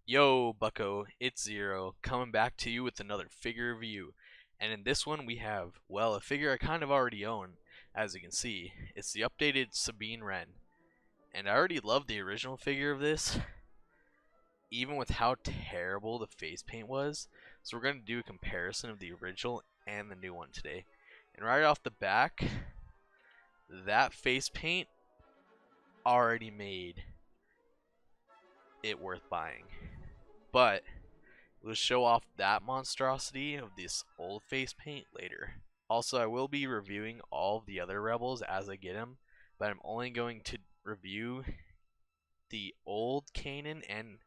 Yo, Bucko, it's Zero, coming back to you with another figure review. And in this one, we have, well, a figure I kind of already own, as you can see. It's the updated Sabine Wren. And I already love the original figure of this, even with how terrible the face paint was. So we're going to do a comparison of the original and the new one today. And right off the back, that face paint already made it worth buying. But we'll show off that monstrosity of this old face paint later. Also, I will be reviewing all of the other Rebels as I get them, but I'm only going to review the old Kanan and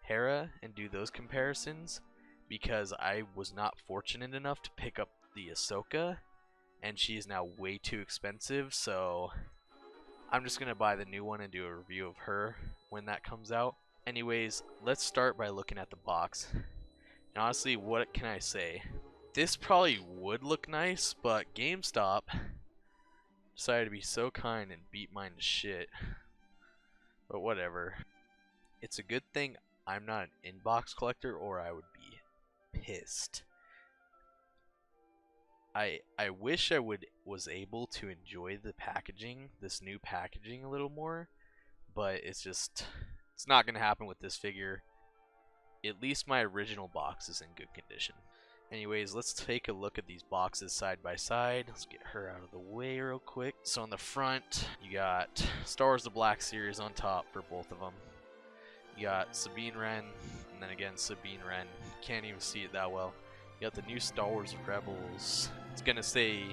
Hera and do those comparisons because I was not fortunate enough to pick up the Ahsoka, and she is now way too expensive, so I'm just going to buy the new one and do a review of her when that comes out. Anyways, let's start by looking at the box. And honestly, what can I say? This probably would look nice, but GameStop decided to be so kind and beat mine to shit. But whatever. It's a good thing I'm not an inbox collector or I would be pissed. I wish I was able to enjoy the packaging, this new packaging a little more, but it's not going to happen with this figure. At least my original box is in good condition. Anyways, let's take a look at these boxes side by side. Let's get her out of the way real quick. So on the front, you got Star Wars The Black Series on top for both of them. You got Sabine Wren, and then again Sabine Wren. Can't even see it that well. You got the new Star Wars Rebels. It's gonna say,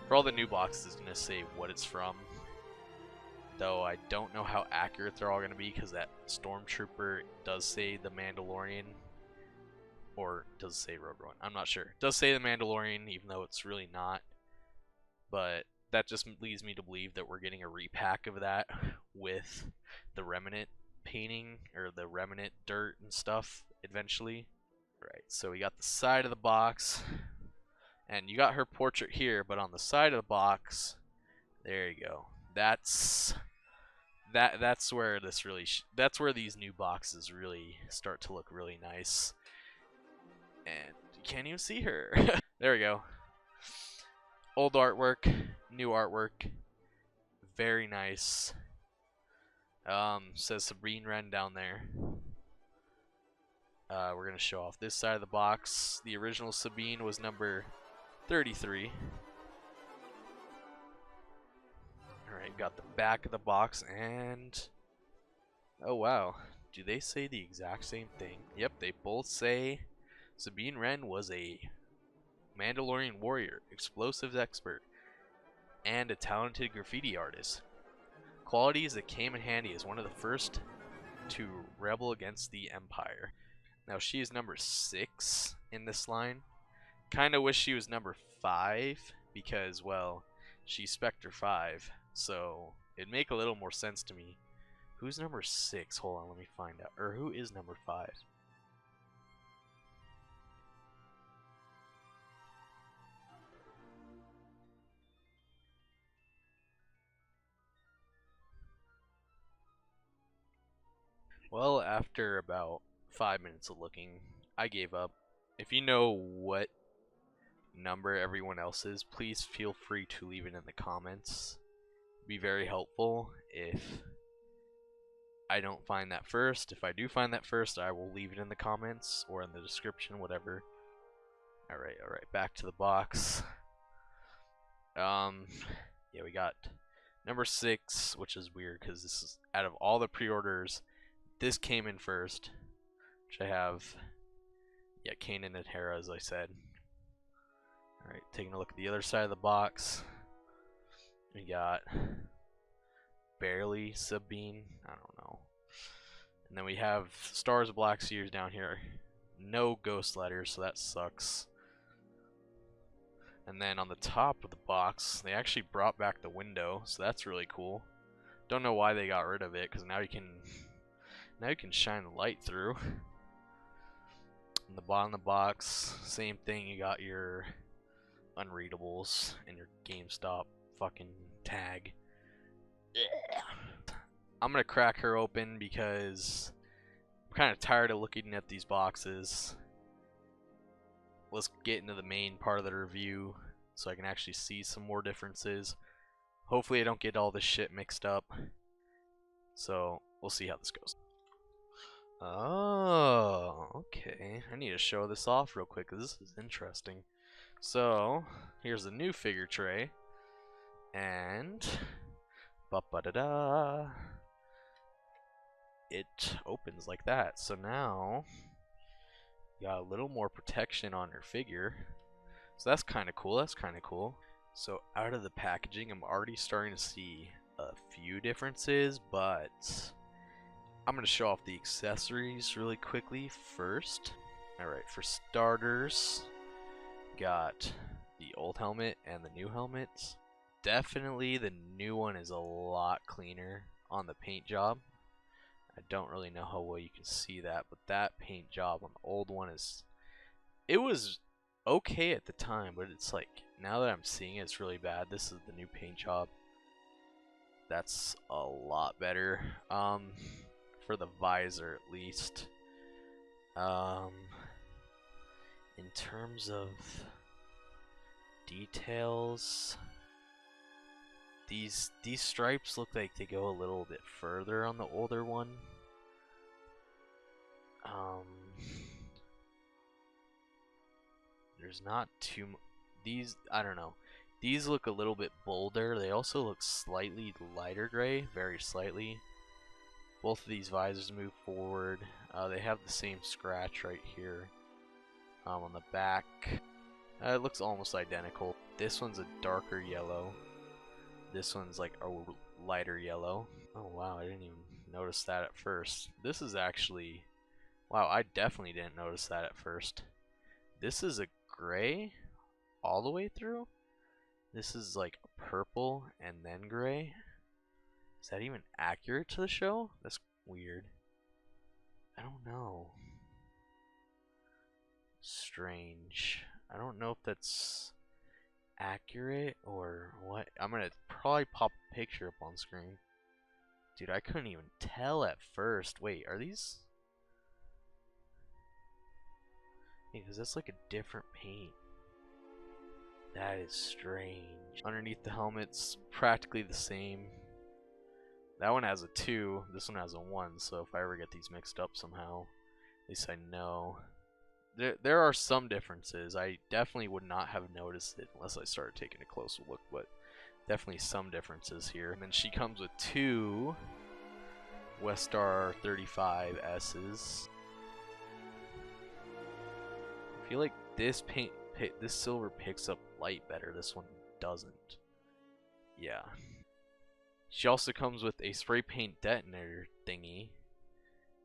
for all the new boxes, it's gonna say what it's from. Though I don't know how accurate they're all gonna be because that Stormtrooper does say the Mandalorian. Or does it say Rogue One? I'm not sure. It does say the Mandalorian, even though it's really not. But that just leads me to believe that we're getting a repack of that with the Remnant painting, or the Remnant dirt and stuff, eventually. Right, so we got the side of the box. And you got her portrait here, but on the side of the box, there you go. That's where this really that's where these new boxes really start to look really nice. And you can't even see her. There we go. Old artwork, new artwork, very nice. Says Sabine Wren down there. We're gonna show off this side of the box. The original Sabine was number 33. Alright, got the back of the box, and oh wow, do they say the exact same thing? Yep, they both say Sabine Wren was a Mandalorian warrior, explosives expert, and a talented graffiti artist. Qualities that came in handy as one of the first to rebel against the Empire. Now she is number 6 in this line. Kinda wish she was number 5 because, well, she's Spectre 5, so it'd make a little more sense to me. Who's number 6? Hold on, let me find out. Or who is number 5? Well, after about 5 minutes of looking, I gave up. If you know what number everyone else is, please feel free to leave it in the comments. It'd be very helpful if I don't find that first. If I do find that first, I will leave it in the comments or in the description, whatever. Alright, back to the box. Yeah, we got number 6, which is weird because this is, out of all the pre-orders, this came in first, which I have, yeah, Kanan and Hera, as I said. Alright, taking a look at the other side of the box. We got barely Sabine, I don't know. And then we have Stars of Black Series down here. No ghost letters, so that sucks. And then on the top of the box, they actually brought back the window, so that's really cool. Don't know why they got rid of it, because now you can shine the light through. On the bottom of the box, same thing, you got your unreadables and your GameStop fucking tag. I'm gonna crack her open because I'm kind of tired of looking at these boxes. Let's get into the main part of the review so I can actually see some more differences. Hopefully I don't get all this shit mixed up. So we'll see how this goes. Oh, okay. I need to show this off real quick because this is interesting. So here's the new figure tray, and ba-ba-da-da, it opens like that. So now you got a little more protection on your figure. So that's kind of cool. That's kind of cool. So out of the packaging, I'm already starting to see a few differences, but I'm going to show off the accessories really quickly first. Alright, for starters, got the old helmet and the new helmets. Definitely the new one is a lot cleaner on the paint job. I don't really know how well you can see that, but that paint job on the old one is... It was okay at the time, but it's like, now that I'm seeing it, it's really bad. This is the new paint job. That's a lot better. For the visor at least. In terms of details, these stripes look like they go a little bit further on the older one. There's not too these, I don't know. These look a little bit bolder. They also look slightly lighter gray, very slightly. Both of these visors move forward. They have the same scratch right here on the back. It looks almost identical. This one's a darker yellow. This one's like a lighter yellow. Oh wow, I didn't even notice that at first. This is actually... Wow, I definitely didn't notice that at first. This is a gray all the way through. This is like a purple and then gray. Is that even accurate to the show? That's weird. I don't know. Strange. I don't know if that's accurate or what. I'm gonna probably pop a picture up on screen. Dude, I couldn't even tell at first. Wait, are these... Because that's like a different paint. That is strange. Underneath the helmet's practically the same. That one has a 2, this one has a 1, so if I ever get these mixed up somehow, at least I know. There are some differences. I definitely would not have noticed it unless I started taking a closer look, but definitely some differences here. And then she comes with 2 Westar 35S's. I feel like this this silver picks up light better. This one doesn't. Yeah. She also comes with a spray paint detonator thingy.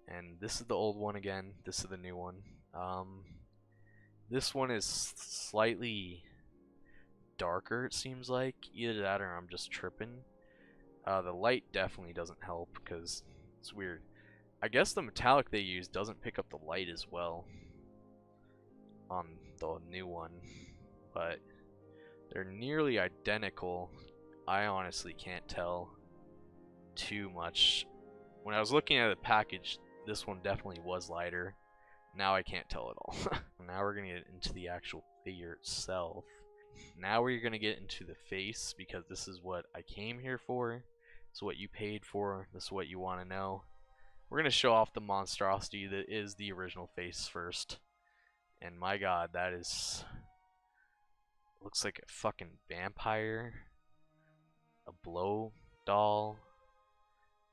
And this is the old one again. This is the new one. This one is slightly darker, it seems like. Either that or I'm just tripping. The light definitely doesn't help because it's weird. I guess the metallic they use doesn't pick up the light as well on the new one, but they're nearly identical. I honestly can't tell too much. When I was looking at the package, this one definitely was lighter. Now I can't tell at all. Now we're gonna get into the actual figure itself. Now we're gonna get into the face, because this is what I came here for. This is what you paid for. This is what you want to know. We're gonna show off the monstrosity that is the original face first. And my god, that is... looks like a fucking vampire. A blow doll.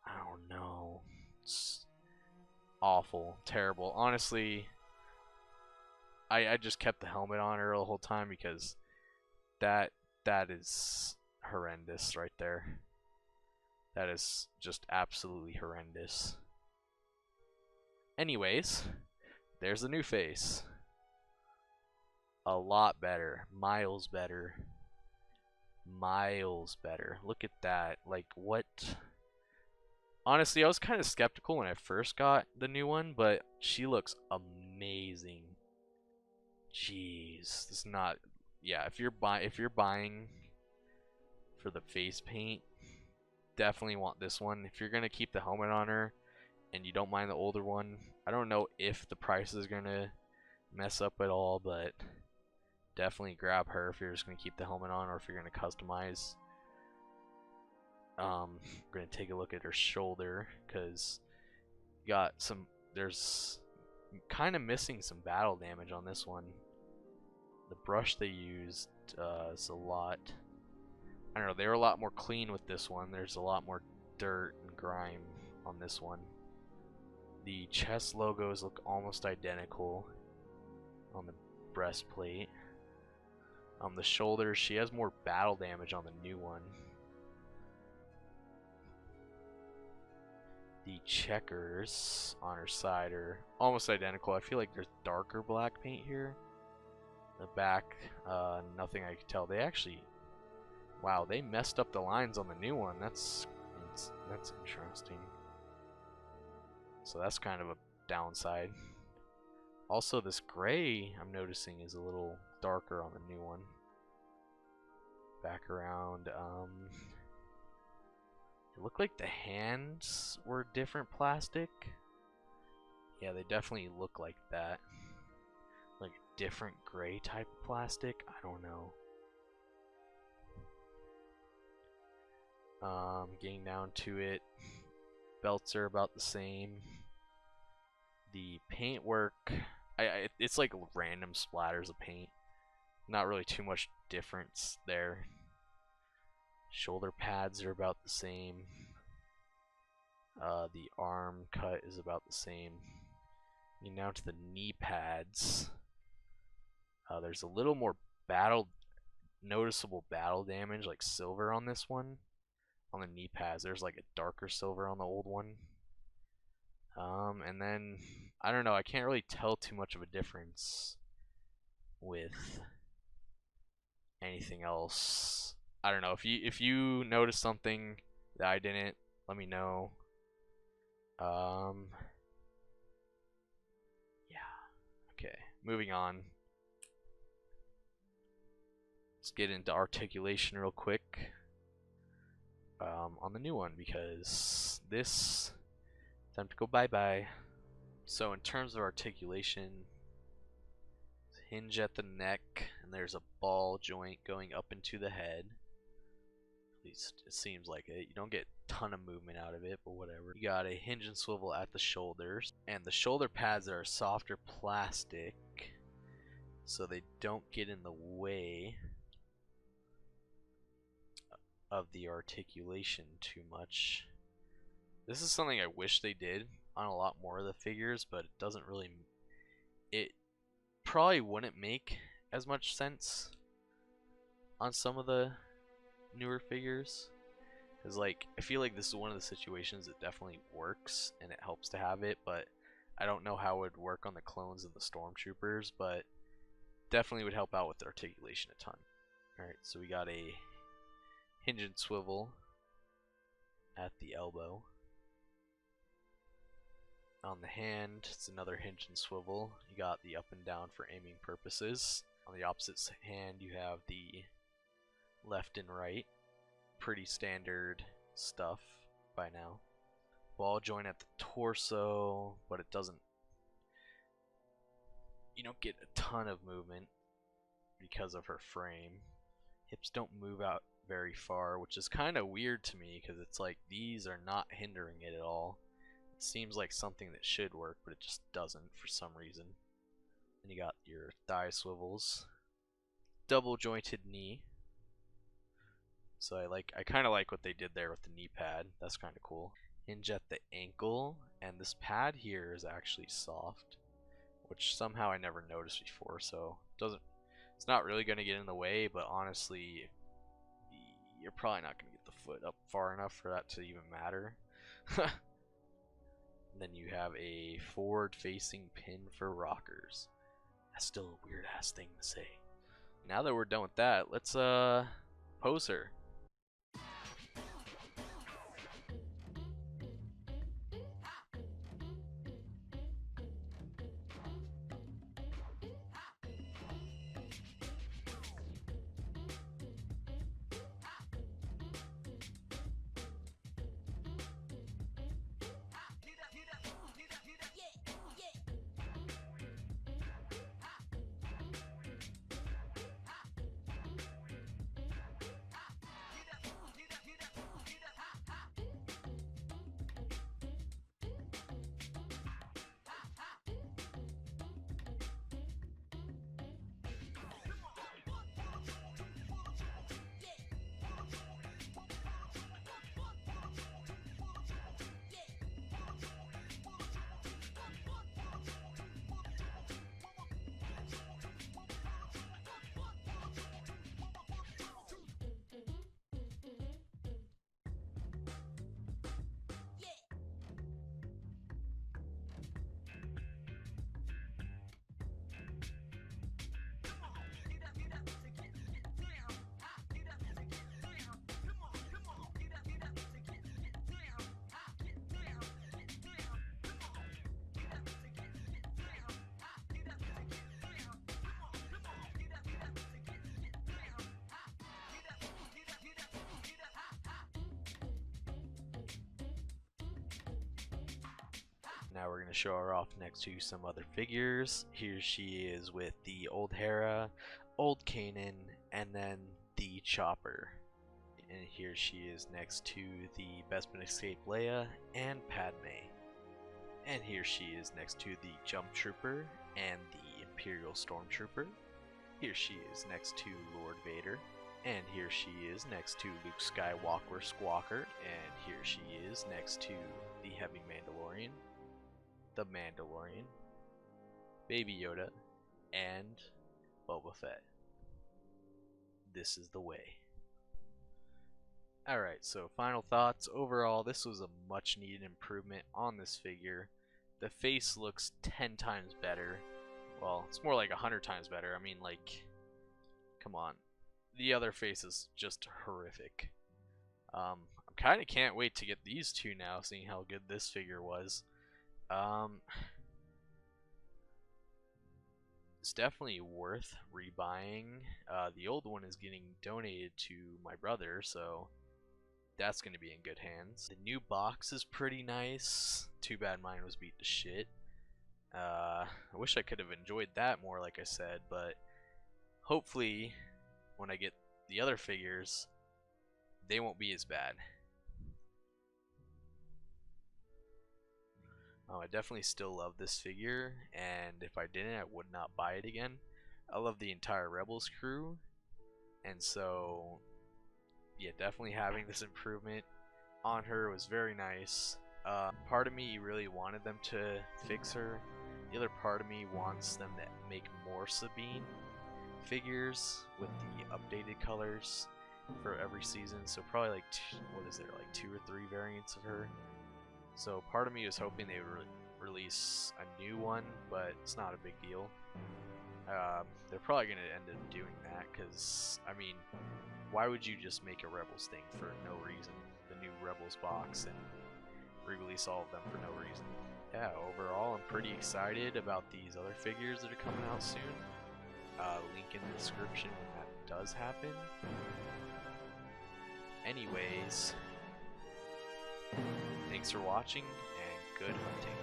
I don't know. It's awful. Terrible. Honestly, I just kept the helmet on her the whole time because that is horrendous right there. That is just absolutely horrendous. Anyways, there's the new face. A lot better. Miles better. Miles better. Look at that. Like, what? Honestly, I was kind of skeptical when I first got the new one, but she looks amazing. Jeez. This is not... Yeah, if you're buying for the face paint, definitely want this one. If you're going to keep the helmet on her, and you don't mind the older one, I don't know if the price is gonna mess up at all, but definitely grab her if you're just gonna keep the helmet on or if you're gonna customize. We're gonna take a look at her shoulder because there's kind of missing some battle damage on this one. The brush they used is a lot. I don't know, they were a lot more clean with this one. There's a lot more dirt and grime on this one. The chest logos look almost identical on the breastplate. The shoulders, she has more battle damage on the new one. The checkers on her side are almost identical. I feel like there's darker black paint here. The back, nothing I could tell. They actually, wow, they messed up the lines on the new one. That's interesting. So that's kind of a downside. Also, this gray I'm noticing is a little darker on the new one. Back around, it looked like the hands were different plastic. Yeah, they definitely look like that. Like different gray type of plastic. I don't know. Getting down to it, belts are about the same. The paintwork, it's like random splatters of paint. Not really too much difference there. Shoulder pads are about the same. The arm cut is about the same. Getting down to the knee pads, there's a little more noticeable battle damage, like silver on this one. On the knee pads, there's like a darker silver on the old one. And then I don't know, I can't really tell too much of a difference with anything else. I don't know, if you notice something that I didn't, let me know. Yeah. Okay, moving on. Let's get into articulation real quick. On the new one, because this time to go bye-bye. So in terms of articulation, hinge at the neck, and there's a ball joint going up into the head. At least it seems like it. You don't get a ton of movement out of it, but whatever. You got a hinge and swivel at the shoulders, and the shoulder pads are softer plastic, so they don't get in the way of the articulation too much. This is something I wish they did on a lot more of the figures, but it doesn't really, it probably wouldn't make as much sense on some of the newer figures, because like I feel like this is one of the situations that definitely works and it helps to have it, but I don't know how it would work on the clones and the stormtroopers, but definitely would help out with the articulation a ton. Alright, so we got a hinge and swivel at the elbow. On the hand, it's another hinge and swivel. You got the up and down for aiming purposes. On the opposite hand, you have the left and right. Pretty standard stuff by now. Ball joint at the torso, but it doesn't, you don't get a ton of movement because of her frame. Hips don't move out very far, which is kind of weird to me because it's like these are not hindering it at all. It seems like something that should work, but it just doesn't for some reason. And you got your thigh swivels. Double jointed knee. So I kind of like what they did there with the knee pad. That's kind of cool. Hinge at the ankle, and this pad here is actually soft, which somehow I never noticed before. So it's not really going to get in the way, but honestly, you're probably not going to get the foot up far enough for that to even matter. And then you have a forward-facing pin for rockers. That's still a weird-ass thing to say. Now that we're done with that, let's pose her. now we're going to show her off next to some other figures. Here she is with the old Hera, old Kanan, and then the Chopper. And here she is next to the Bespin Escape Leia and Padme. And here she is next to the Jump Trooper and the Imperial Stormtrooper. Here she is next to Lord Vader. And here she is next to Luke Skywalker Squawker. And here she is next to the Heavy Mandalorian, the Mandalorian, Baby Yoda, and Boba Fett. This is the way. Alright, so final thoughts. Overall, this was a much needed improvement on this figure. The face looks 10 times better. Well, it's more like 100 times better. I mean, like, come on. The other face is just horrific. I kind of can't wait to get these two now, seeing how good this figure was. It's definitely worth rebuying. The old one is getting donated to my brother, so that's going to be in good hands. The new box is pretty nice. Too bad mine was beat to shit. I wish I could have enjoyed that more, like I said, but hopefully when I get the other figures, they won't be as bad. I definitely still love this figure, and if I didn't, I would not buy it again. I love the entire Rebels crew, and so yeah, definitely having this improvement on her was very nice. Part of me really wanted them to fix her. The other part of me wants them to make more Sabine figures with the updated colors for every season. So probably like like 2 or 3 variants of her. So part of me was hoping they would release a new one, but it's not a big deal. They're probably going to end up doing that because, I mean, why would you just make a Rebels thing for no reason? The new Rebels box and re-release all of them for no reason. Yeah, overall I'm pretty excited about these other figures that are coming out soon. Link in the description when that does happen. Anyways, thanks for watching and good hunting.